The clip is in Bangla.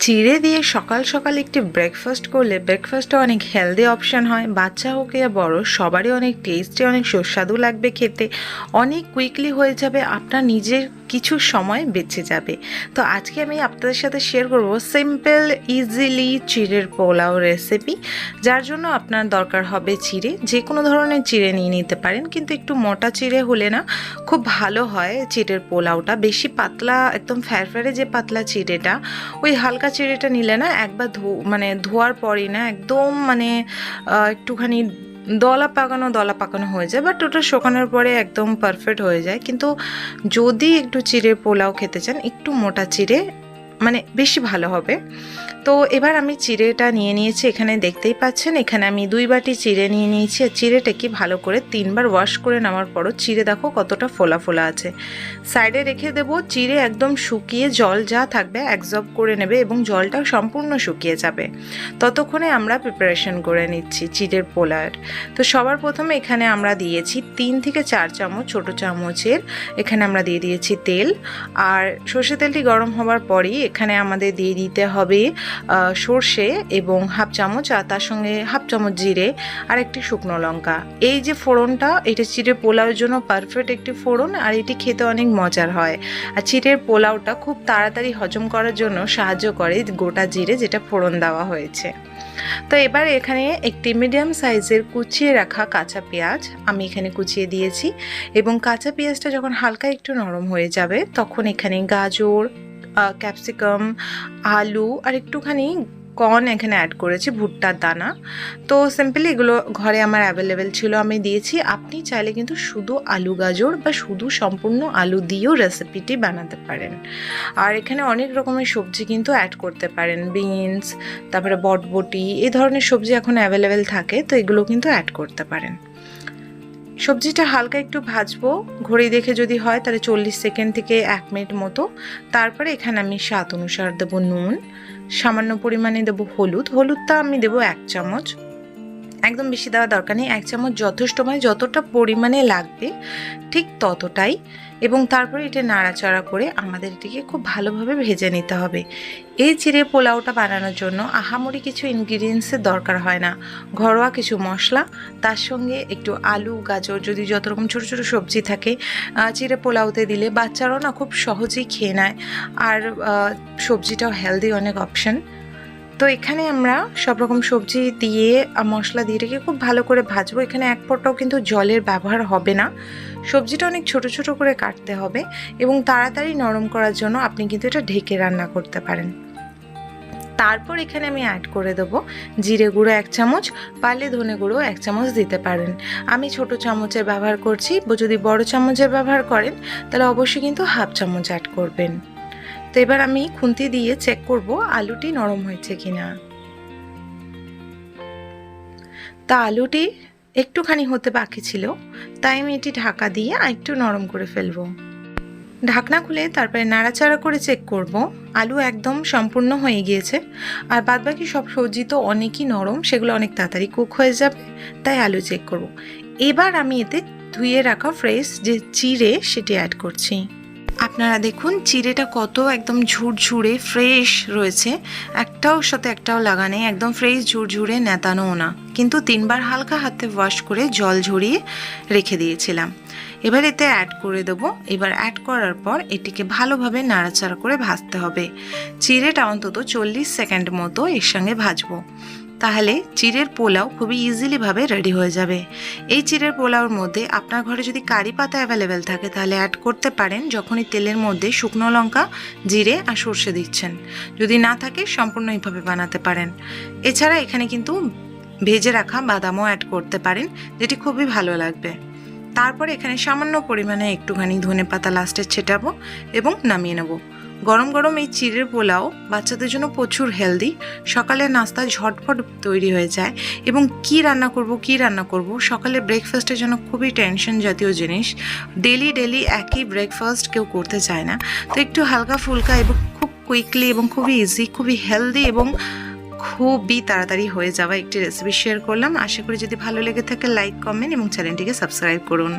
চিড়ে দিয়ে সকাল সকাল একটি ব্রেকফাস্ট করলে ব্রেকফাস্টটা অনেক হেলদি অপশান হয়। বাচ্চা হোক ইয়া বড়, সবারই অনেক টেস্টি, অনেক সুস্বাদু লাগবে খেতে, অনেক কুইকলি হয়ে যাবে, আপনার নিজের কিছু সময় বেঁচে যাবে। তো আজকে আমি আপনাদের সাথে শেয়ার করব সিম্পল ইজিলি চিড়ের পোলাও রেসিপি, যার জন্য আপনার দরকার হবে চিড়ে। যে কোনো ধরনের চিড়ে নিয়ে নিতে পারেন, কিন্তু একটু মোটা চিড়ে হলে না খুব ভালো হয় চিড়ের পোলাওটা। বেশি পাতলা, একদম ফ্যারফ্যারে যে পাতলা চিড়েটা, ওই হালকা চিড়েটা নিলে না একবার ধোয়ার পরই না একদম একটুখানি দলা পাকানো হয়ে যায়, বাট ওটা শুকানোর পরে একদম পারফেক্ট হয়ে যায়। কিন্তু যদি একটু চিড়ের পোলাও খেতে চান, একটু মোটা চিড়ে বেশি ভালো হবে। তো এবার আমি চিড়েটা নিয়ে নিয়েছি, এখানে দেখতেই পাচ্ছেন। এখানে আমি 2 বাটি চিড়ে নিয়ে নিয়েছি। চিড়েটাকে ভালো করে 3 বার ওয়াশ করে নেওয়ার পরও চিড়ে দেখো কতটা ফোলা ফোলা আছে। সাইডে রেখে দেবো। চিড়ে একদম শুকিয়ে জল যা থাকবে অ্যাবজর্ব করে নেবে এবং জলটা সম্পূর্ণ শুকিয়ে যাবে। ততক্ষণে আমরা প্রিপারেশন করে নিচ্ছি চিড়ের পোলাওয়ের। তো সবার প্রথমে এখানে আমরা দিয়েছি 3 থেকে 4 চামচ ছোটো চামচের এখানে আমরা দিয়ে দিয়েছি তেল। আর সর্ষে তেলটি গরম হওয়ার পরই এখানে আমাদের দিয়ে দিতে হবে সর্ষে এবং হাফ চামচ, আর তার সঙ্গে হাফ চামচ জিরে আর একটি শুকনো লঙ্কা। এই যে ফোড়নটা, এটা চিড়ের পোলাওয়ের জন্য পারফেক্ট একটি ফোড়ন, আর এটি খেতে অনেক মজার হয়। আর চিড়ের পোলাওটা খুব তাড়াতাড়ি হজম করার জন্য সাহায্য করে গোটা জিরে যেটা ফোড়ন দেওয়া হয়েছে। তো এবার এখানে একটি মিডিয়াম সাইজের কুচিয়ে রাখা কাঁচা পেঁয়াজ আমি এখানে কুচিয়ে দিয়েছি, এবং কাঁচা পেঁয়াজটা যখন হালকা একটু নরম হয়ে যাবে তখন এখানে গাজর, ক্যাপসিকাম, আলু আর একটুখানি কর্ন এখানে অ্যাড করেছি, ভুট্টার দানা। তো সিম্পলি এগুলো ঘরে আমার অ্যাভেলেবেল ছিল, আমি দিয়েছি। আপনি চাইলে কিন্তু শুধু আলু গাজর বা শুধু সম্পূর্ণ আলু দিয়েও রেসিপিটি বানাতে পারেন। আর এখানে অনেক রকমের সবজি কিন্তু অ্যাড করতে পারেন, বিনস, তারপরে বটবটি, এই ধরনের সবজি এখন অ্যাভেলেবেল থাকে, তো এগুলো কিন্তু অ্যাড করতে পারেন। সবজিটা হালকা একটু ভাজবো, ঘড়ি দেখে যদি হয় তাহলে 40 সেকেন্ড থেকে 1 মিনিট মতো। তারপরে এখানে আমি স্বাদ অনুসার দেবো নুন, সামান্য পরিমাণে দেবো হলুদটা আমি দেবো 1 চামচ, একদম বেশি দেওয়া দরকার নেই। 1 চামচ যথেষ্ট, যতটা পরিমাণে লাগবে ঠিক ততটাই। এবং তারপরে এটা নাড়াচাড়া করে আমাদের এটিকে খুব ভালোভাবে ভেজে নিতে হবে। এই চিড়ে পোলাওটা বানানোর জন্য আহামরি কিছু ইনগ্রিডিয়েন্টসের দরকার হয় না, ঘরোয়া কিছু মশলা, তার সঙ্গে একটু আলু গাজর, যদি যত রকম ছোটো ছোটো সবজি থাকে চিড়ে পোলাওতে দিলে বাচ্চারাও না খুব সহজেই খেয়ে নেয়, আর সবজিটাও হেলদি অনেক অপশান। তো এখানে আমরা সব রকম সবজি দিয়ে মশলা দিয়ে রেখে খুব ভালো করে ভাজবো। এখানে এক ফোঁটাও কিন্তু জলের ব্যবহার হবে না। সবজিটা অনেক ছোট ছোট করে কাটতে হবে, এবং তাড়াতাড়ি নরম করার জন্য আপনি কিন্তু এটা ঢেকে রান্না করতে পারেন। তারপর এখানে আমি অ্যাড করে দেবো জিরে গুঁড়ো 1 চামচ, পারলে ধনে গুঁড়ো 1 চামচ দিতে পারেন। আমি ছোট চামচের ব্যবহার করছি, যদি বড় চামচের ব্যবহার করেন তাহলে অবশ্যই কিন্তু হাফ চামচ অ্যাড করবেন। তো এবার আমি খুন্তি দিয়ে চেক করব আলুটি নরম হয়েছে কিনা। তা আলুটি একটুখানি হতে বাকি ছিল, তাই আমি এটি ঢাকা দিয়ে একটু নরম করে ফেলবো। ঢাকনা খুলে তারপরে নাড়াচাড়া করে চেক করব আলু একদম সম্পূর্ণ হয়ে গিয়েছে। আর বাদবাকি সব সবজি তো অনেকই নরম, সেগুলো অনেক তাড়াতাড়ি কুক হয়ে যাবে, তাই আলু চেক করব। এবার আমি এতে ধুয়ে রাখা ফ্রেশ যে চিড়ে সেটি অ্যাড করছি। আপনারা দেখুন চিড়েটা কত একদম ঝুরঝুরে ফ্রেশ রয়েছে, একটাও সাথে একটাও লাগা নেই, একদম ফ্রেশ ঝুরঝুরে নেতানোও না, কিন্তু 3 বার হালকা হাতে ওয়াশ করে জল ঝরিয়ে রেখে দিয়েছিলাম। এবার এতে অ্যাড করে দেবো। এবার অ্যাড করার পর এটিকে ভালোভাবে নাড়াচাড়া করে ভাজতে হবে। চিড়েটা অন্তত 40 সেকেন্ড মতো এর সঙ্গে ভাজবো, তাহলে চিড়ের পোলাও খুবই ইজিলিভাবে রেডি হয়ে যাবে। এই চিড়ের পোলাওর মধ্যে আপনার ঘরে যদি কারি পাতা অ্যাভেলেবেল থাকে তাহলে অ্যাড করতে পারেন, যখনই তেলের মধ্যে শুকনো লঙ্কা, জিরে আর সর্ষে দিচ্ছেন। যদি না থাকে সম্পূর্ণ এইভাবে বানাতে পারেন। এছাড়া এখানে কিন্তু ভেজে রাখা বাদামও অ্যাড করতে পারেন, যেটি খুবই ভালো লাগবে। তারপর এখানে সামান্য পরিমাণে একটুখানি ধনেপাতা লাস্টে ছেটাবো এবং নামিয়ে নেব। গরম গরম এই চিড়ের পোলাও বাচ্চাদের জন্য প্রচুর হেলদি, সকালের নাস্তা ঝটফট তৈরি হয়ে যায়। এবং কি রান্না করব সকালের ব্রেকফাস্টের জন্য খুবই টেনশন জাতীয় জিনিস, ডেলি একই ব্রেকফাস্ট কেউ করতে চায় না। তো একটু হালকা ফুলকা এবং খুব কুইকলি এবং খুবই ইজি, খুবই হেলদি এবং খুবই তাড়াতাড়ি হয়ে যাওয়া একটি রেসিপি শেয়ার করলাম। আশা করি যদি ভালো লেগে থাকে লাইক, কমেন্ট এবং চ্যানেলটিকে সাবস্ক্রাইব করুন।